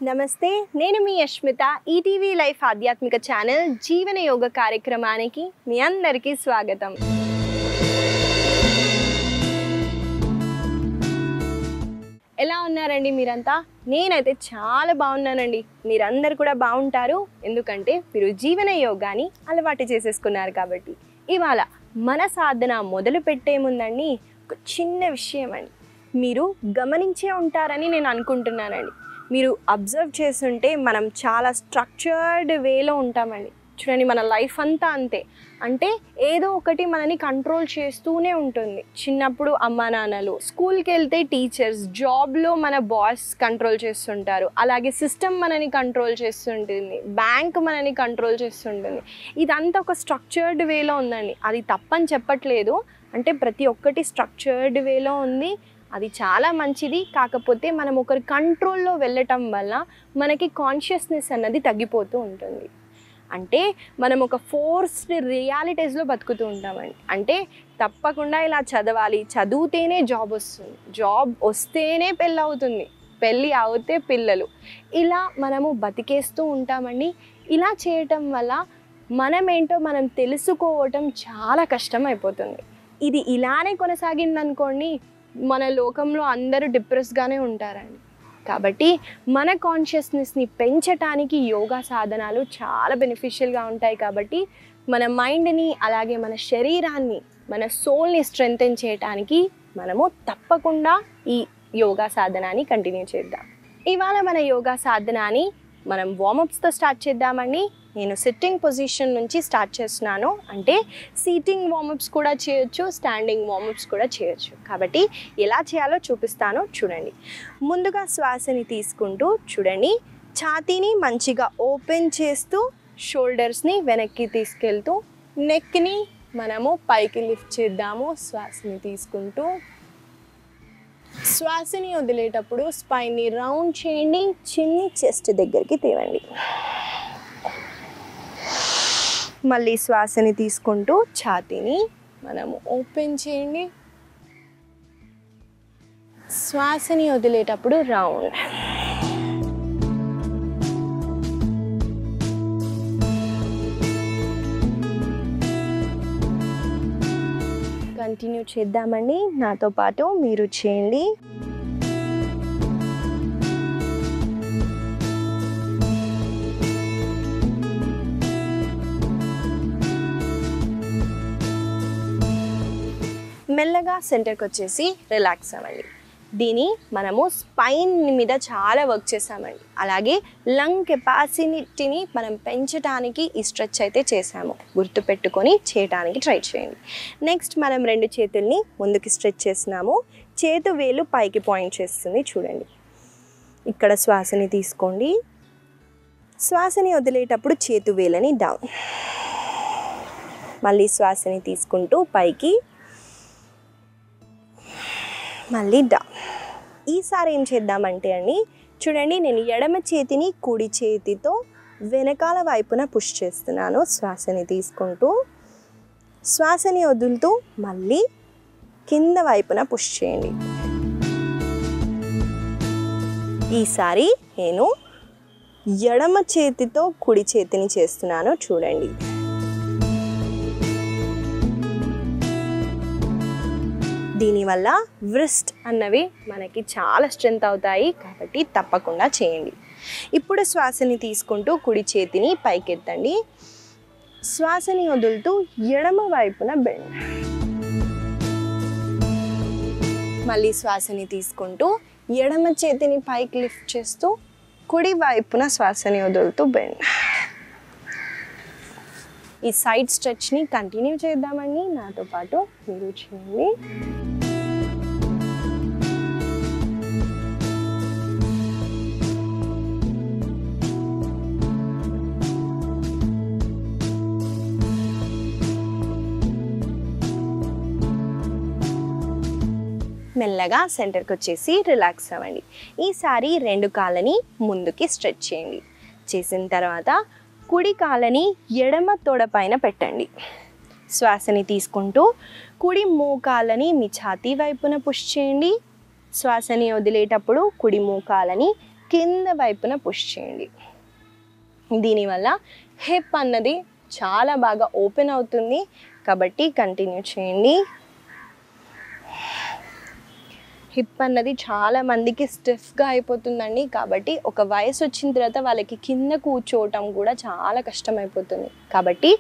నమస్తే, నేను మీ యష్మిత. ETV life ఆధ్యాత్మిక ఛానల్ జీవన యోగ కార్యక్రమానికి మీ అందరికీ స్వాగతం. ఎలా ఉన్నారండి మీరంతా? నేనైతే చాలా బాగున్నానండి. మీరందరూ కూడా బాగుంటారు, ఎందుకంటే మీరు జీవన యోగాని అలవాటు చేసేసుకున్నారు కాబట్టి. ఇవాళ మన సాధన మొదలు పెట్టే ముందండి ఒక చిన్న విషయం అండి, మీరు గమనించే ఉంటారని నేను అనుకుంటున్నానండి. మీరు అబ్జర్వ్ చేస్తుంటే మనం చాలా స్ట్రక్చర్డ్ వేలో ఉంటామండి. చూడండి, మన లైఫ్ అంతా అంతే. అంటే ఏదో ఒకటి మనని కంట్రోల్ చేస్తూనే ఉంటుంది. చిన్నప్పుడు అమ్మా నాన్నలు, స్కూల్కి వెళ్తే టీచర్స్, జాబ్లో మన బాస్ కంట్రోల్ చేస్తుంటారు, అలాగే సిస్టమ్ మనని కంట్రోల్ చేస్తుంటుంది, బ్యాంక్ మనని కంట్రోల్ చేస్తుంటుంది. ఇదంతా ఒక స్ట్రక్చర్డ్ వేలో ఉందండి. అది తప్పని చెప్పట్లేదు, అంటే ప్రతి ఒక్కటి స్ట్రక్చర్డ్ వేలో ఉంది, అది చాలా మంచిది. కాకపోతే మనం ఒకరి కంట్రోల్లో వెళ్ళటం వల్ల మనకి కాన్షియస్నెస్ అన్నది తగ్గిపోతూ ఉంటుంది. అంటే మనం ఒక ఫోర్స్డ్ రియాలిటీస్లో బతుకుతూ ఉంటామండి. అంటే తప్పకుండా ఇలా చదవాలి, చదివితేనే జాబ్ వస్తుంది, జాబ్ వస్తేనే పెళ్ళి అవుతుంది, పెళ్ళి అవుతే పిల్లలు, ఇలా మనము బతికేస్తూ ఉంటామండి. ఇలా చేయటం వల్ల మనమేంటో మనం తెలుసుకోవటం చాలా కష్టం అయిపోతుంది. ఇది ఇలానే కొనసాగిందనుకోండి, మన లోకంలో అందరూ డిప్రెస్గానే ఉంటారండి. కాబట్టి మన కాన్షియస్నెస్ని పెంచటానికి యోగా సాధనాలు చాలా బెనిఫిషియల్గా ఉంటాయి. కాబట్టి మన మైండ్ని, అలాగే మన శరీరాన్ని, మన సోల్ని స్ట్రెంగ్తెన్ చేయటానికి మనము తప్పకుండా ఈ యోగా సాధనాన్ని కంటిన్యూ చేద్దాం. ఇవాళ మన యోగా సాధనాన్ని మనం వార్మప్స్తో స్టార్ట్ చేద్దామండి. నేను సిట్టింగ్ పొజిషన్ నుంచి స్టార్ట్ చేస్తున్నాను. అంటే సీటింగ్ వార్మప్స్ కూడా చేయొచ్చు, స్టాండింగ్ వార్మప్స్ కూడా చేయొచ్చు. కాబట్టి ఎలా చేయాలో చూపిస్తాను, చూడండి. ముందుగా శ్వాసని తీసుకుంటూ చూడండి, ఛాతీని మంచిగా ఓపెన్ చేస్తూ, షోల్డర్స్ని వెనక్కి తీసుకెళ్తూ, నెక్ని మనము పైకి లిఫ్ట్ చేద్దాము. శ్వాసని తీసుకుంటూ, శ్వాసని వదిలేటప్పుడు స్పైన్ని రౌండ్ చేయండి, చిన్ని చెస్ట్ దగ్గరికి తేవండి. మళ్ళీ శ్వాసని తీసుకుంటూ ఛాతీని మనము ఓపెన్ చేయండి, శ్వాసని వదిలేటప్పుడు రౌండ్. కంటిన్యూ చేద్దామండి, నాతో పాటు మీరు చేయండి. మెల్లగా సెంటర్కి వచ్చేసి రిలాక్స్ అవ్వండి. దీని మనము స్పైన్ మీద చాలా వర్క్ చేసామండి, అలాగే లంగ్ కెపాసిటీని మనం పెంచడానికి ఈ స్ట్రెచ్ అయితే చేసాము. గుర్తుపెట్టుకొని చేయడానికి ట్రై చేయండి. నెక్స్ట్ మనం రెండు చేతుల్ని ముందుకి స్ట్రెచ్ చేస్తున్నాము. చేతు వేలు పైకి పాయింట్ చేస్తుంది, చూడండి. ఇక్కడ శ్వాసని తీసుకోండి, శ్వాసని వదిలేటప్పుడు చేతు వేలని డౌన్. మళ్ళీ శ్వాసని తీసుకుంటూ పైకి, మళ్ళీ డౌన్. ఈసారి ఏం చేద్దామంటే అండి, చూడండి, నేను ఎడమ చేతిని కుడి చేతితో వెనకాల వైపున పుష్ చేస్తున్నాను. శ్వాసని తీసుకుంటూ, శ్వాసని వదులుతూ మళ్ళీ కింద వైపున పుష్ చేయండి. ఈసారి నేను ఎడమ చేతితో కుడి చేతిని చేస్తున్నాను, చూడండి. దీనివల్ల వ్రిస్ట్ అన్నవి మనకి చాలా స్ట్రెంత్ అవుతాయి, కాబట్టి తప్పకుండా చేయండి. ఇప్పుడు శ్వాసని తీసుకుంటూ కుడి చేతిని పైకెత్తండి, శ్వాసని వదులుతూ ఎడమ వైపున బెండ్. మళ్ళీ శ్వాసని తీసుకుంటూ ఎడమ చేతిని పైకి లిఫ్ట్ చేస్తూ కుడి వైపున శ్వాసని వదులుతూ బెండ్. ఈ సైడ్ స్ట్రెచ్ని కంటిన్యూ చేద్దామండి, నాతో పాటు మీరు చేయండి. మెల్లగా సెంటర్కి వచ్చేసి రిలాక్స్ అవ్వండి. ఈసారి రెండు కాళ్ళని ముందుకి స్ట్రెచ్ చేయండి. చేసిన తర్వాత కుడి కాళ్ళని ఎడమ తొడ పైన పెట్టండి. శ్వాసని తీసుకుంటూ కుడి మోకాళ్ళని మీ ఛాతీ వైపున పుష్ చేయండి. శ్వాసని వదిలేటప్పుడు కుడి మోకాళ్ళని కింద వైపున పుష్ చేయండి. దీనివల్ల హిప్ అన్నది చాలా బాగా ఓపెన్ అవుతుంది. కాబట్టి కంటిన్యూ చేయండి. హిప్ అన్నది చాలా మందికి స్టిఫ్గా అయిపోతుందండి. కాబట్టి ఒక వయసు వచ్చిన తర్వాత వాళ్ళకి కింద కూర్చోవటం కూడా చాలా కష్టమైపోతుంది. కాబట్టి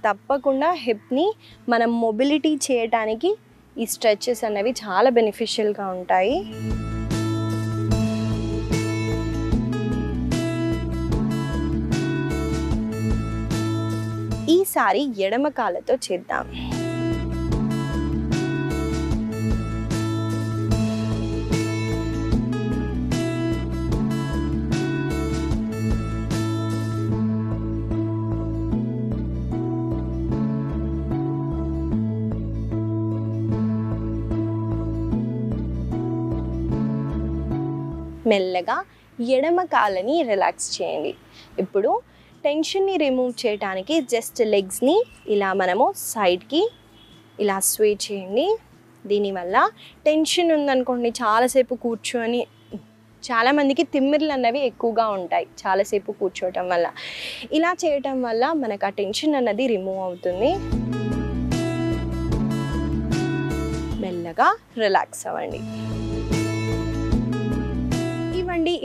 తప్పకుండా హిప్ని మనం మొబిలిటీ చేయటానికి ఈ స్ట్రెచెస్ అనేవి చాలా బెనిఫిషియల్గా ఉంటాయి. ఈసారి ఎడమ కాళ్ళతో చేద్దాం. మెల్లగా ఎడమ కాళ్ళని రిలాక్స్ చేయండి. ఇప్పుడు టెన్షన్ని రిమూవ్ చేయడానికి జస్ట్ లెగ్స్ని ఇలా మనము సైడ్కి ఇలా స్వే చేయండి. దీనివల్ల టెన్షన్ ఉందనుకోండి, చాలాసేపు కూర్చొని చాలామందికి తిమ్మిర్లు అన్నవి ఎక్కువగా ఉంటాయి చాలాసేపు కూర్చోవటం వల్ల. ఇలా చేయటం వల్ల మనకు ఆ టెన్షన్ అన్నది రిమూవ్ అవుతుంది. మెల్లగా రిలాక్స్ అవ్వండి.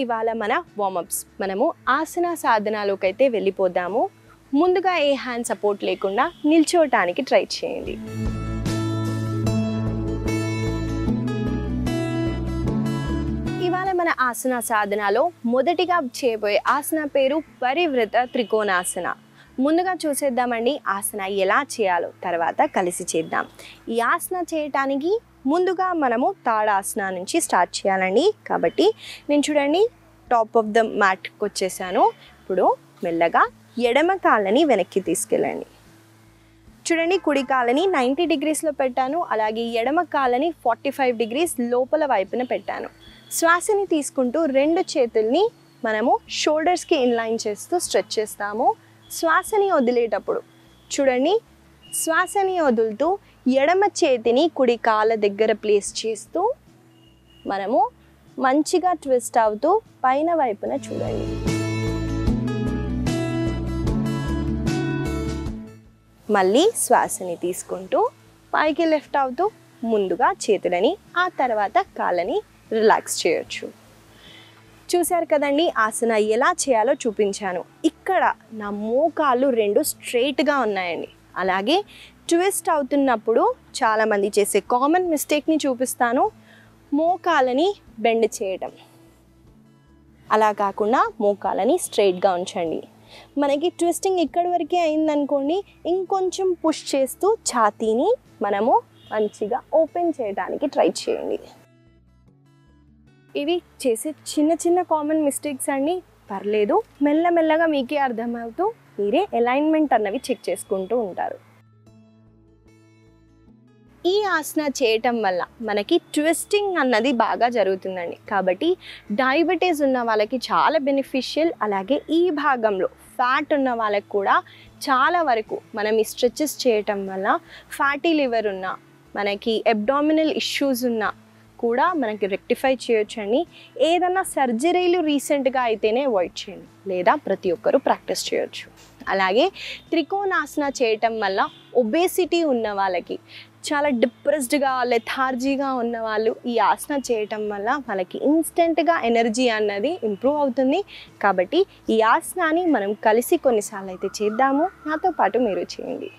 ఇవాళ మన వార్మప్స్. మనము ఆసన సాధనాలోకి అయితే వెళ్ళిపోదాము. ముందుగా ఏ హ్యాండ్ సపోర్ట్ లేకుండా నిల్చోవటానికి ట్రై చేయండి. ఇవాళ మన ఆసన సాధనలో మొదటిగా చేయబోయే ఆసన పేరు పరివృత త్రికోణాసన. ముందుగా చూసేద్దామండి ఆసన ఎలా చేయాలో, తర్వాత కలిసి చేద్దాం. ఈ ఆసన చేయటానికి ముందుగా మనము తాడాసన నుంచి స్టార్ట్ చేయాలండి. కాబట్టి నేను చూడండి టాప్ ఆఫ్ ద మ్యాట్కి వచ్చేసాను. ఇప్పుడు మెల్లగా ఎడమ కాళ్ళని వెనక్కి తీసుకెళ్ళండి. చూడండి కుడి కాళ్ళని 90 డిగ్రీస్లో పెట్టాను. అలాగే ఎడమ కాళ్ళని 45 డిగ్రీస్ లోపల వైపున పెట్టాను. శ్వాసని తీసుకుంటూ రెండు చేతుల్ని మనము షోల్డర్స్కి ఇన్లైన్ చేస్తూ స్ట్రెచ్ చేస్తాము. శ్వాసని వదిలేటప్పుడు చూడండి, శ్వాసని వదులుతూ ఎడమ చేతిని కుడి కాళ్ళ దగ్గర ప్లేస్ చేస్తూ మనము మంచిగా ట్విస్ట్ అవుతూ పైన వైపున చూడండి. మళ్ళీ శ్వాసని తీసుకుంటూ పైకి లిఫ్ట్ అవుతూ ముందుగా చేతులని, ఆ తర్వాత కాళ్ళని రిలాక్స్ చేయొచ్చు. చూశారు కదండి ఆసన ఎలా చేయాలో చూపించాను. ఇక్కడ నా మోకాళ్ళు రెండు స్ట్రైట్గా ఉన్నాయండి. అలాగే ట్విస్ట్ అవుతున్నప్పుడు చాలామంది చేసే కామన్ మిస్టేక్ని చూపిస్తాను. మోకాళ్ళని బెండ్ చేయడం, అలా కాకుండా మోకాళ్ళని స్ట్రైట్గా ఉంచండి. మనకి ట్విస్టింగ్ ఇక్కడి వరకే అయిందనుకోండి, ఇంకొంచెం పుష్ చేస్తూ ఛాతీని మనము మంచిగా ఓపెన్ చేయడానికి ట్రై చేయండి. ఇవి చేసే చిన్న చిన్న కామన్ మిస్టేక్స్ అండి, పర్లేదు. మెల్లమెల్లగా మీకే అర్థమవుతూ మీరే అలైన్మెంట్ అన్నవి చెక్ చేసుకుంటూ ఉంటారు. ఈ ఆసన చేయటం వల్ల మనకి ట్విస్టింగ్ అన్నది బాగా జరుగుతుందండి. కాబట్టి డయాబెటీస్ ఉన్న వాళ్ళకి చాలా బెనిఫిషియల్. అలాగే ఈ భాగంలో ఫ్యాట్ ఉన్న వాళ్ళకి కూడా చాలా వరకు మనం ఈ స్ట్రెచెస్ చేయటం వల్ల ఫ్యాటీ లివర్ ఉన్న, మనకి అబ్డామినల్ ఇష్యూస్ ఉన్న కూడా మనకి రెక్టిఫై చేయొచ్చండి. ఏదన్నా సర్జరీలు రీసెంట్గా అయితేనే అవాయిడ్ చేయండి, లేదా ప్రతి ఒక్కరూ ప్రాక్టీస్ చేయొచ్చు. అలాగే త్రికోణాసన చేయటం వల్ల ఒబేసిటీ ఉన్న వాళ్ళకి, చాలా డిప్రెస్డ్గా లెథార్జీగా ఉన్న వాళ్ళు ఈ ఆసన చేయటం వల్ల వాళ్ళకి ఇన్స్టెంట్గా ఎనర్జీ అన్నది ఇంప్రూవ్ అవుతుంది. కాబట్టి ఈ ఆసనాన్ని మనం కలిసి కొన్నిసార్లు అయితే చేద్దాము. నాతో పాటు మీరు చేయండి.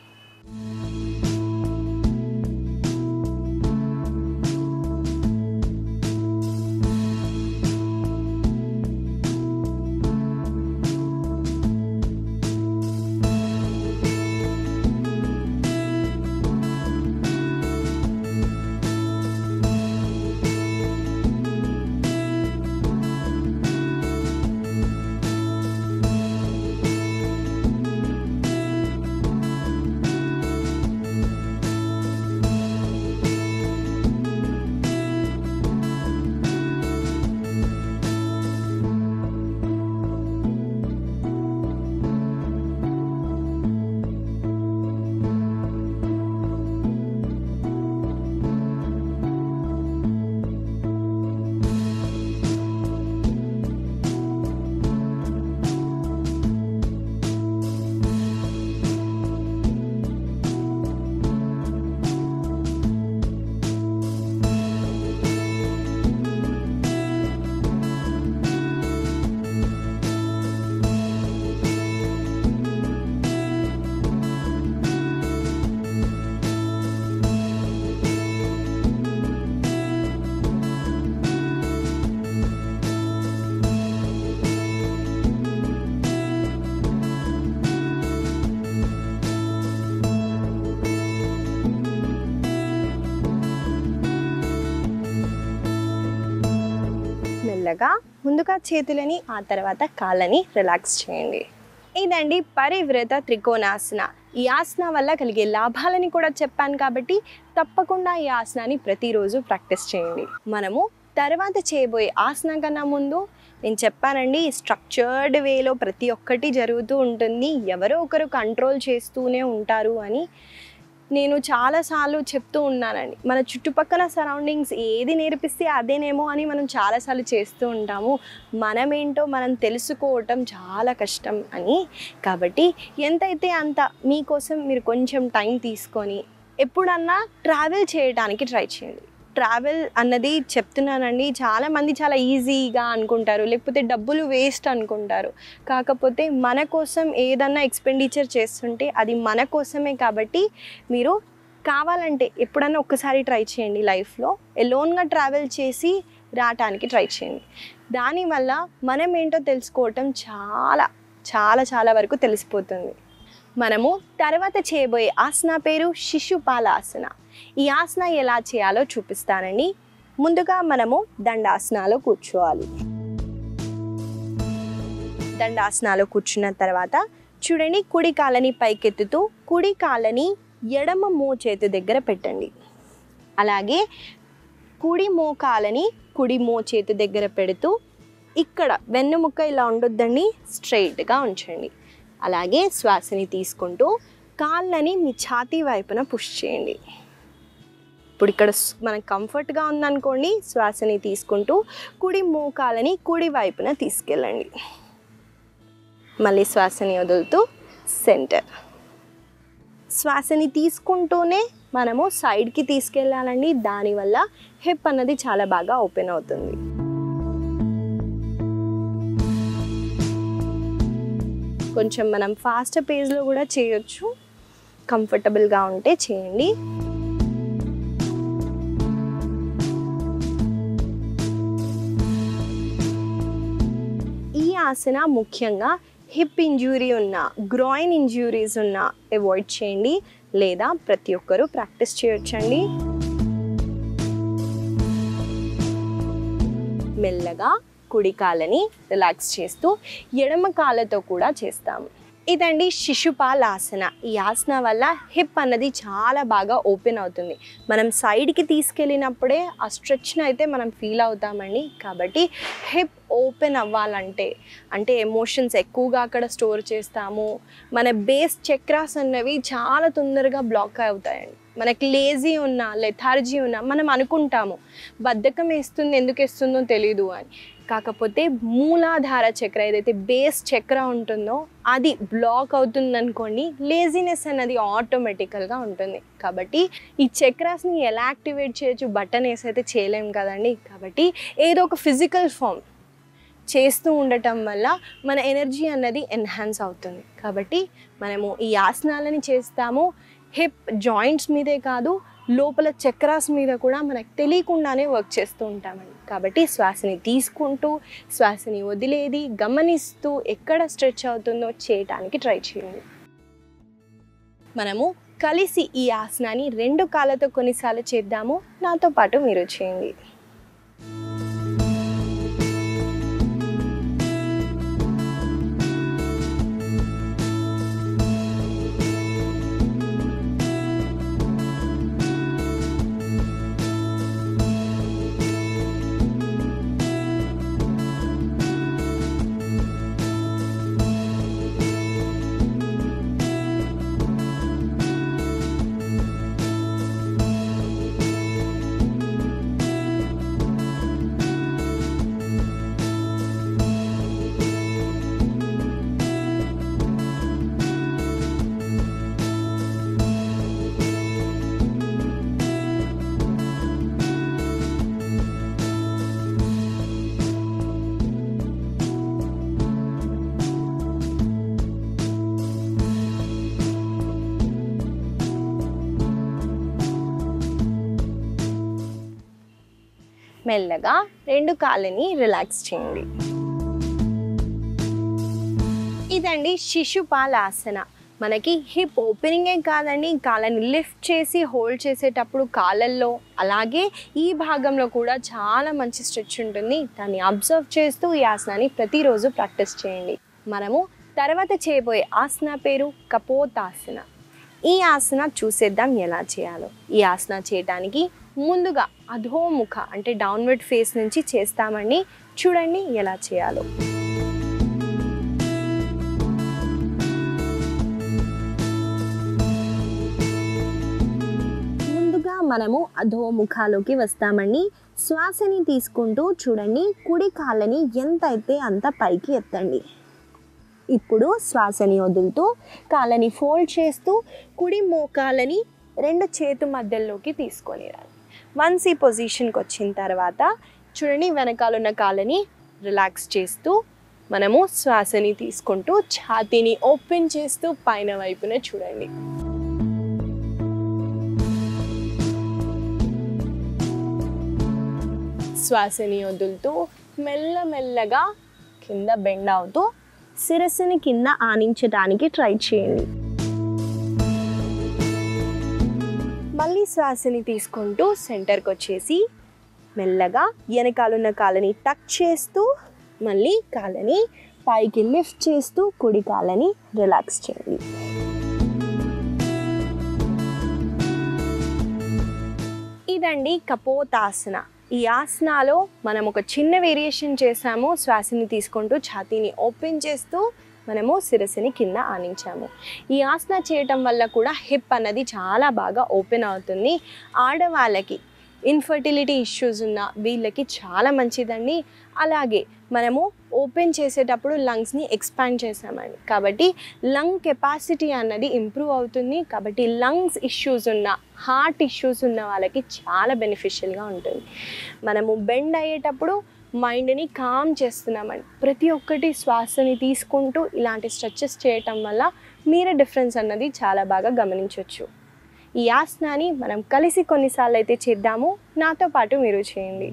మెల్లగా ముందుగా చేతులని ఆ తర్వాత కాళ్ళని రిలాక్స్ చేయండి. ఇదండి పరివృత త్రికోణాసన. ఈ ఆసన వల్ల కలిగే లాభాలని కూడా చెప్పాను కాబట్టి తప్పకుండా ఈ ఆసనాన్ని ప్రతిరోజు ప్రాక్టీస్ చేయండి. మనము తర్వాత చేయబోయే ఆసనం కన్నా ముందు నేను చెప్పానండి, స్ట్రక్చర్డ్ వేలో ప్రతి ఒక్కటి జరుగుతూ ఉంటుంది, ఎవరో ఒకరు కంట్రోల్ చేస్తూనే ఉంటారు అని నేను చాలాసార్లు చెప్తూ ఉన్నానండి. మన చుట్టుపక్కల సరౌండింగ్స్ ఏది నేర్పిస్తే అదేనేమో అని మనం చాలాసార్లు చేస్తూ ఉంటాము. మనమేంటో మనం తెలుసుకోవటం చాలా కష్టం అని. కాబట్టి ఎంతైతే అంత మీకోసం మీరు కొంచెం టైం తీసుకొని ఎప్పుడన్నా ట్రావెల్ చేయడానికి ట్రై చేయండి. ట్రావెల్ అన్నది చెప్తున్నానండి, చాలామంది చాలా ఈజీగా అనుకుంటారు, లేకపోతే డబ్బులు వేస్ట్ అనుకుంటారు. కాకపోతే మన కోసం ఏదన్నా ఎక్స్పెండిచర్ చేస్తుంటే అది మన కోసమే. కాబట్టి మీరు కావాలంటే ఎప్పుడన్నా ఒక్కసారి ట్రై చేయండి లైఫ్లో, ఎలోన్గా ట్రావెల్ చేసి రావటానికి ట్రై చేయండి. దానివల్ల మనం ఏంటో తెలుసుకోవటం చాలా చాలా చాలా వరకు తెలిసిపోతుంది. మనము తర్వాత చేయబోయే ఆసన పేరు శిశుపాలాసన. ఈ ఆసన ఎలా చేయాలో చూపిస్తానండి. ముందుగా మనము దండాసనాలో కూర్చోవాలి. దండాసనాలో కూర్చున్న తర్వాత చూడండి, కుడి కాళ్ళని పైకెత్తుతూ కుడి కాళ్ళని ఎడమ మోచేతి దగ్గర పెట్టండి. అలాగే కుడి మోకాలని కుడి మోచేతి దగ్గర పెడుతూ ఇక్కడ వెన్నుముక్క ఇలా ఉండొద్దండి, స్ట్రైట్గా ఉంచండి. అలాగే శ్వాసని తీసుకుంటూ కాళ్ళని మీ ఛాతీ వైపున పుష్ చేయండి. ఇప్పుడు ఇక్కడ మనకు కంఫర్ట్గా ఉందనుకోండి, శ్వాసని తీసుకుంటూ కుడి మోకాలని కుడి వైపున తీసుకెళ్ళండి. మళ్ళీ శ్వాసని వదులుతూ సెంటర్. శ్వాసని తీసుకుంటూనే మనము సైడ్కి తీసుకెళ్ళాలండి. దానివల్ల హిప్ అన్నది చాలా బాగా ఓపెన్ అవుతుంది. కొంచెం మనం ఫాస్ట్ పేజ్లో కూడా చేయొచ్చు, కంఫర్టబుల్గా ఉంటే చేయండి. ఈ ఆసన ముఖ్యంగా హిప్ ఇంజ్యూరీ ఉన్న, గ్రాయిన్ ఇంజ్యూరీస్ ఉన్న అవాయిడ్ చేయండి, లేదా ప్రతి ఒక్కరూ ప్రాక్టీస్ చేయొచ్చండి. మెల్లగా కుడి కాళ్ళని రిలాక్స్ చేస్తూ ఎడమ కాళ్ళతో కూడా చేస్తాము. ఇదండి శిశుపాలాసన. ఈ ఆసన వల్ల హిప్ అన్నది చాలా బాగా ఓపెన్ అవుతుంది. మనం సైడ్కి తీసుకెళ్ళినప్పుడే ఆ స్ట్రెచ్ని అయితే మనం ఫీల్ అవుతామండి. కాబట్టి హిప్ ఓపెన్ అవ్వాలంటే, అంటే ఎమోషన్స్ ఎక్కువగా అక్కడ స్టోర్ చేస్తాము, మన బేస్ చక్రాస్ అన్నవి చాలా తొందరగా బ్లాక్ అవుతాయండి. మనకి లేజీ ఉన్నా, లెథార్జీ ఉన్నా మనం అనుకుంటాము బద్ధకం వేస్తుంది, ఎందుకు వేస్తుందో తెలీదు అని. కాకపోతే మూలాధార చక్ర, ఏదైతే బేస్ చక్ర ఉంటుందో అది బ్లాక్ అవుతుందనుకోండి, లేజినెస్ అన్నది ఆటోమేటికల్గా ఉంటుంది. కాబట్టి ఈ చక్రాస్ని ఎలా యాక్టివేట్ చేయొచ్చు, బటన్ వేసి అయితే చేయలేం కదండి. కాబట్టి ఏదో ఒక ఫిజికల్ ఫామ్ చేస్తూ ఉండటం వల్ల మన ఎనర్జీ అన్నది ఎన్హాన్స్ అవుతుంది. కాబట్టి మనము ఈ ఆసనాలని చేస్తాము. హిప్ జాయింట్స్ మీదే కాదు, లోపల చక్రాస్ మీద కూడా మనకు తెలియకుండానే వర్క్ చేస్తూ ఉంటామండి. కాబట్టి శ్వాసని తీసుకుంటూ శ్వాసని వదిలేది గమనిస్తూ ఎక్కడ స్ట్రెచ్ అవుతుందో చేయటానికి ట్రై చేయండి. మనము కలిసి ఈ ఆసనాన్ని 2 కాళ్ళతో కొన్నిసార్లు చేద్దాము. నాతో పాటు మీరు చేయండి. మెల్లగా 2 కాళ్ళని రిలాక్స్ చేయండి. ఇదండి శిశుపాలాసన. మనకి హిప్ ఓపెనింగే కాదండి, కాళ్ళని లిఫ్ట్ చేసి హోల్డ్ చేసేటప్పుడు కాళ్ళల్లో అలాగే ఈ భాగంలో కూడా చాలా మంచి స్ట్రెచ్ ఉంటుంది. దాన్ని అబ్జర్వ్ చేస్తూ ఈ ఆసనాన్ని ప్రతిరోజు ప్రాక్టీస్ చేయండి. మనము తర్వాత చేయబోయే ఆసన పేరు కపోతాసన. ఈ ఆసన చూసేద్దాం ఎలా చేయాలో. ఈ ఆసన చేయడానికి ముందుగా అధోముఖ అంటే డౌన్వర్డ్ ఫేస్ నుంచి చేస్తామండి. చూడండి ఎలా చేయాలో. ముందుగా మనము అధోముఖాలోకి వస్తామండి. శ్వాసని తీసుకుంటూ చూడండి, కుడి కాళ్ళని ఎంత అయితే అంత పైకి ఎత్తండి. ఇప్పుడు శ్వాసని వదులుతూ కాళ్ళని ఫోల్డ్ చేస్తూ కుడి మోకాళ్ళని రెండు చేతు మధ్యలోకి తీసుకొని రండి. వన్స్ ఈ పొజిషన్కి వచ్చిన తర్వాత చూడండి, వెనకాలన్న కాళ్ళని రిలాక్స్ చేస్తూ మనము శ్వాసని తీసుకుంటూ ఛాతీని ఓపెన్ చేస్తూ పైన వైపున చూడండి. శ్వాసని వదులుతూ మెల్లమెల్లగా కింద బెండ్ అవుతూ శిరస్సుని కింద ఆనించడానికి ట్రై చేయండి. మళ్ళీ శ్వాసని తీసుకుంటూ సెంటర్కి వచ్చేసి మెల్లగా వెనకాలన్న కాళ్ళని టచ్ చేస్తూ మళ్ళీ కాళ్ళని పైకి లిఫ్ట్ చేస్తూ కుడి కాళ్ళని రిలాక్స్ చేయండి. ఇదండి కపోతాసన. ఈ ఆసనాలో మనం ఒక చిన్న వేరియేషన్ చేసాము. శ్వాసని తీసుకుంటూ ఛాతీని ఓపెన్ చేస్తూ మనము శిరస్సుని కింద ఆనించాము. ఈ ఆసన చేయటం వల్ల కూడా హిప్ అన్నది చాలా బాగా ఓపెన్ అవుతుంది. ఆడవాళ్ళకి ఇన్ఫర్టిలిటీ ఇష్యూస్ ఉన్న వీళ్ళకి చాలా మంచిదండి. అలాగే మనము ఓపెన్ చేసేటప్పుడు లంగ్స్ని ఎక్స్పాండ్ చేసామండి, కాబట్టి లంగ్ కెపాసిటీ అన్నది ఇంప్రూవ్ అవుతుంది. కాబట్టి లంగ్స్ ఇష్యూస్ ఉన్న, హార్ట్ ఇష్యూస్ ఉన్న వాళ్ళకి చాలా బెనిఫిషియల్గా ఉంటుంది. మనము బెండ్ అయ్యేటప్పుడు మైండ్ని కామ్ చేస్తున్నామండి. ప్రతి ఒక్కటి శ్వాసని తీసుకుంటూ ఇలాంటి స్ట్రెచెస్ చేయటం వల్ల మీరే డిఫరెన్స్ అన్నది చాలా బాగా గమనించవచ్చు. ఈ ఆసనాన్ని మనం కలిసి కొన్నిసార్లు అయితే చేద్దాము. నాతో పాటు మీరు చేయండి.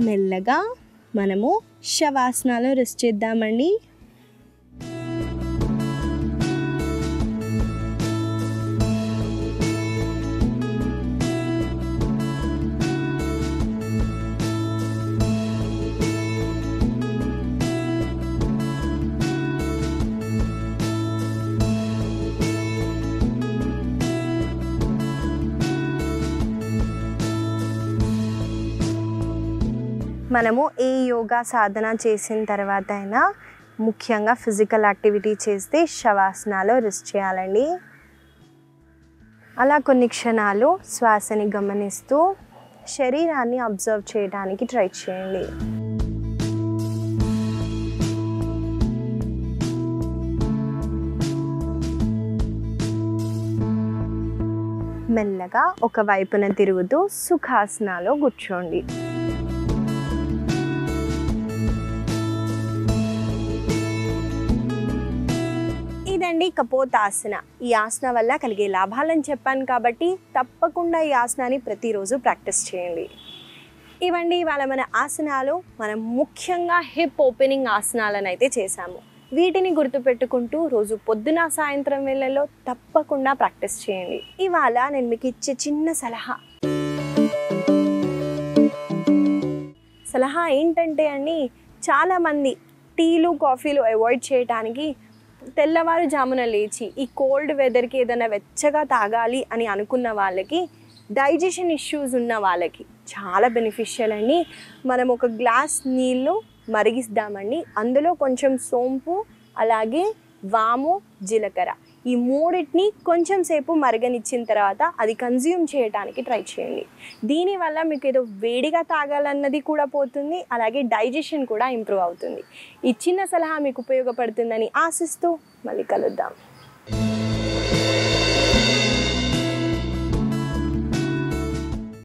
మెల్లగా మనము శవాసనాలో రెస్ట్ చేద్దామండి. మనము ఏ యోగా సాధన చేసిన తర్వాత అయినా ముఖ్యంగా ఫిజికల్ యాక్టివిటీ చేస్తే శవాసనాలో రెస్ట్ చేయాలండి. అలా కొన్ని క్షణాలు శ్వాసని గమనిస్తూ శరీరాన్ని అబ్జర్వ్ చేయడానికి ట్రై చేయండి. మెల్లగా ఒక వైపున తిరుగుతూ సుఖాసనాలో కూర్చోండి. ఇదండి కపోతాసన. ఈ ఆసన వల్ల కలిగే లాభాలను చెప్పాను కాబట్టి తప్పకుండా ఈ ఆసనాన్ని ప్రతిరోజు ప్రాక్టీస్ చేయండి. ఇవండి ఇవాళ మన ఆసనాలు. మనం ముఖ్యంగా హిప్ ఓపెనింగ్ ఆసనాలను అయితే చేసాము. వీటిని గుర్తుపెట్టుకుంటూ రోజు పొద్దున సాయంత్రం వేళల్లో తప్పకుండా ప్రాక్టీస్ చేయండి. ఇవాళ నేను మీకు ఇచ్చే చిన్న సలహా ఏంటంటే అండి, చాలామంది టీలు కాఫీలు అవాయిడ్ చేయడానికి తెల్లవారుజామున లేచి ఈ కోల్డ్ వెదర్కి ఏదైనా వెచ్చగా తాగాలి అని అనుకున్న వాళ్ళకి, డైజెషన్ ఇష్యూస్ ఉన్న వాళ్ళకి చాలా బెనిఫిషియల్ అండి. మనం ఒక గ్లాస్ నీళ్ళు మరిగిస్తామండి. అందులో కొంచెం సోంపు, అలాగే వాము, జీలకర్ర ఈ మూడింటిని కొంచెం సేపు మరగనిచ్చిన తర్వాత అది కన్జ్యూమ్ చేయడానికి ట్రై చేయండి. దీనివల్ల మీకు ఏదో వేడిగా తాగాలన్నది కూడా పోతుంది, అలాగే డైజెషన్ కూడా ఇంప్రూవ్ అవుతుంది. ఈ చిన్న సలహా మీకు ఉపయోగపడుతుందని ఆశిస్తూ మళ్ళీ కలుద్దాం.